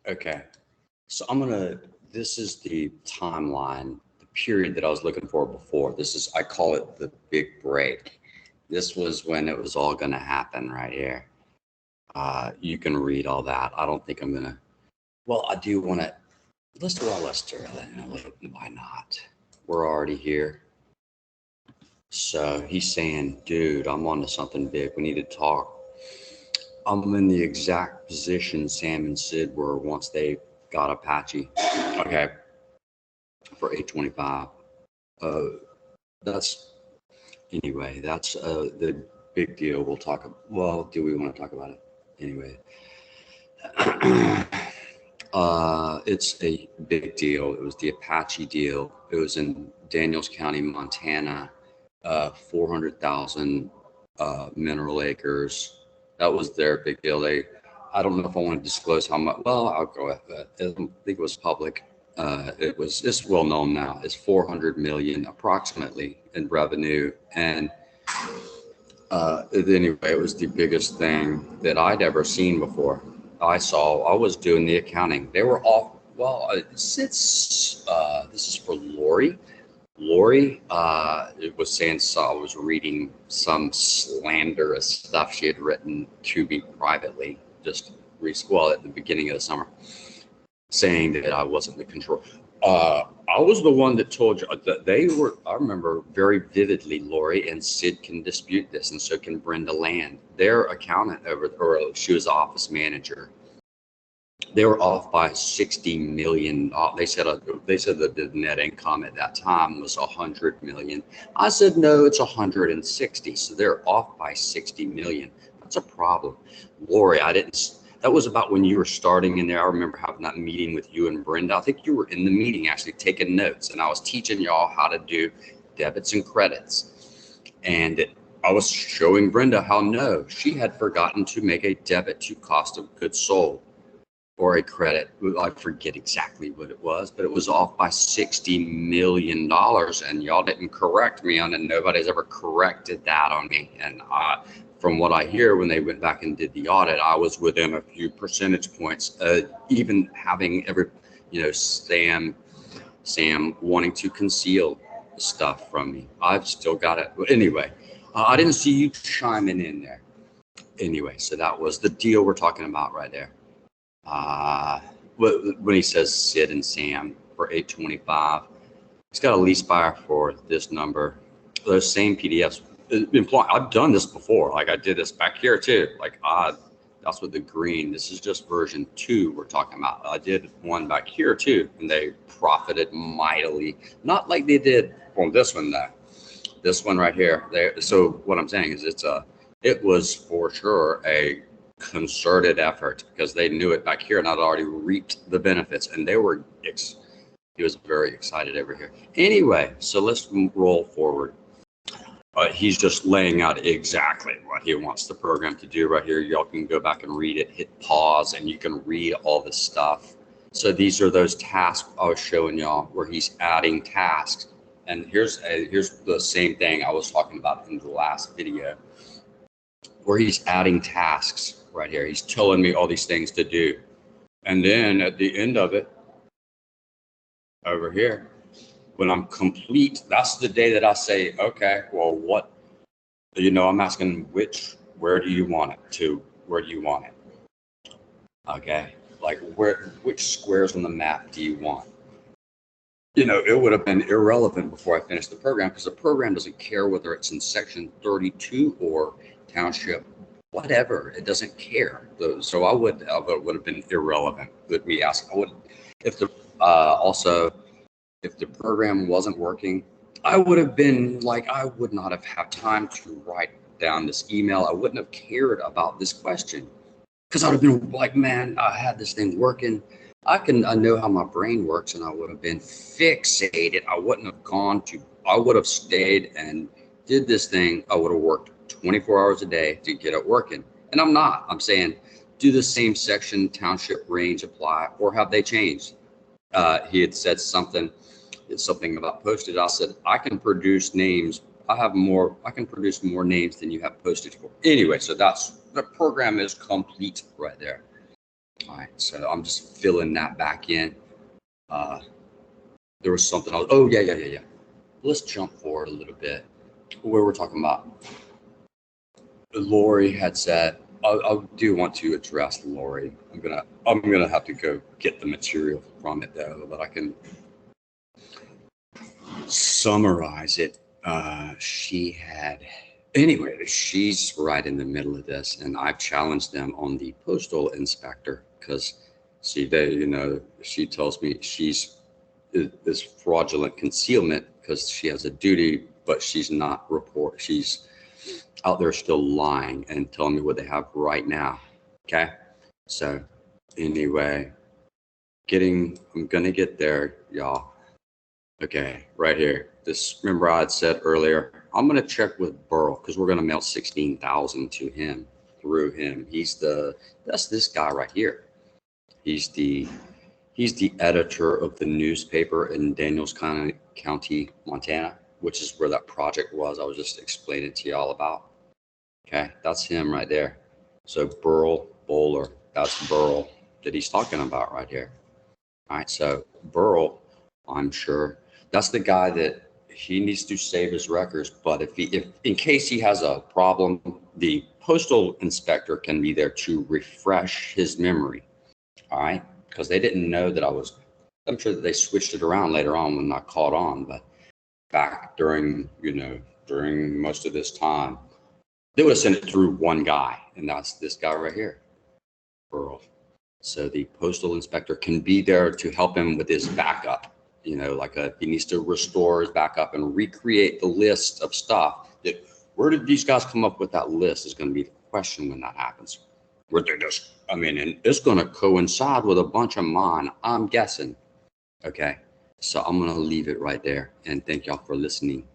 Okay. So this is the timeline, the period that I was looking for before. I call it the big break. This was when it was all going to happen right here. You can read all that. I don't think I'm going to, well, I do want to, let's do it. Why not? We're already here. So he's saying, dude, I'm on to something big. We need to talk. I'm in the exact position Sam and Sid were once they got Apache. Okay. For 825. Anyway, that's the big deal. We'll talk. Well, do we want to talk about it? Anyway. It's a big deal. It was the Apache deal. It was in Daniels County, Montana, 400,000 mineral acres. That was their big deal. I don't know if I want to disclose how much. Well, I'll go with that. I think it was public. It's well known now. It's 400 million approximately in revenue. And anyway, it was the biggest thing that I'd ever seen before. I was doing the accounting. They were off. Well, this is for Lori. Lori it was saying, so I was reading some slanderous stuff she had written to me privately, just at the beginning of the summer, saying that I wasn't the control. I was the one that told you that they were. I remember very vividly, Lori, and Sid can dispute this, and so can Brenda Land. Their accountant she was office manager. They were off by 60 million. They said that the net income at that time was 100 million. I said no, it's 160. So they're off by 60 million. That's a problem, Lori. That was about when you were starting in there. I remember having that meeting with you and Brenda. I think you were in the meeting actually taking notes, and I was teaching y'all how to do debits and credits. And I was showing Brenda how she had forgotten to make a debit to cost of goods sold or a credit. I forget exactly what it was, but it was off by $60 million. And y'all didn't correct me on it. Nobody's ever corrected that on me. And from what I hear, when they went back and did the audit, I was within a few percentage points, even having Sam wanting to conceal stuff from me. I've still got it. Anyway, I didn't see you chiming in there. Anyway, so that was the deal we're talking about right there. When he says Sid and Sam for 825, he's got a lease buyer for this number. Those same PDFs. I've done this before. Like I did this back here too. That's with the green. This is just version 2 we're talking about. I did one back here too, and they profited mightily. Not like they did on this one though. This one right here. So what I'm saying is it was for sure a concerted effort because they knew it back here and I'd already reaped the benefits, and he was very excited over here. Anyway, so let's roll forward. He's just laying out exactly what he wants the program to do right here. Y'all can go back and read it, hit pause, and you can read all this stuff. So these are those tasks I was showing y'all where he's adding tasks. And here's the same thing I was talking about in the last video, where he's adding tasks right here. He's telling me all these things to do. And then at the end of it, over here, when I'm complete, that's the day that I say, okay, well, what, I'm asking where do you want it to? Where do you want it? Okay, like which squares on the map do you want? It would have been irrelevant before I finished the program, because the program doesn't care whether it's in section 32 or township, whatever. It doesn't care. So it would have been irrelevant that we ask. If the program wasn't working, I would have been like, I would not have had time to write down this email. I wouldn't have cared about this question, because I'd have been like, man, I had this thing working. I know how my brain works, and I would have been fixated. I would have stayed and did this thing. I would have worked 24 hours a day to get it working. And I'm not. I'm saying, do the same section, township, range apply, or have they changed? He had said something about postage. I said, I can produce names. I can produce more names than you have postage for. Anyway, so the program is complete right there. All right, so I'm just filling that back in. Uh, there was something else. Oh, yeah. Let's jump forward a little bit. Where we're talking about, Lori had said, I do want to address Lori. I'm gonna have to go get the material from it though, but I can summarize it. She had, anyway, she's right in the middle of this, and I've challenged them on the postal inspector because, see, she tells me she's is fraudulent concealment because she has a duty, but she's not report. She's out there still lying and telling me what they have right now. Okay, so anyway, I'm gonna get there, y'all. Okay, right here. This, remember I had said earlier, I'm gonna check with Burl because we're gonna mail 16,000 to him through him. That's this guy right here. He's the editor of the newspaper in Daniels County, Montana, which is where that project was. I was just explaining to y'all about. Okay, that's him right there. So Burl Bowler, that's Burl that he's talking about right here. All right, so Burl, I'm sure that's the guy that he needs to save his records. But if in case he has a problem, the postal inspector can be there to refresh his memory. All right, because they didn't know that I'm sure that they switched it around later on when I caught on, but back during most of this time, they would have sent it through one guy, and that's this guy right here, Burl. So the postal inspector can be there to help him with his backup. He needs to restore his backup and recreate the list of stuff that, where did these guys come up with that list is going to be the question when that happens. Where they just, and it's going to coincide with a bunch of mine, I'm guessing. Okay. So I'm going to leave it right there, and thank y'all for listening.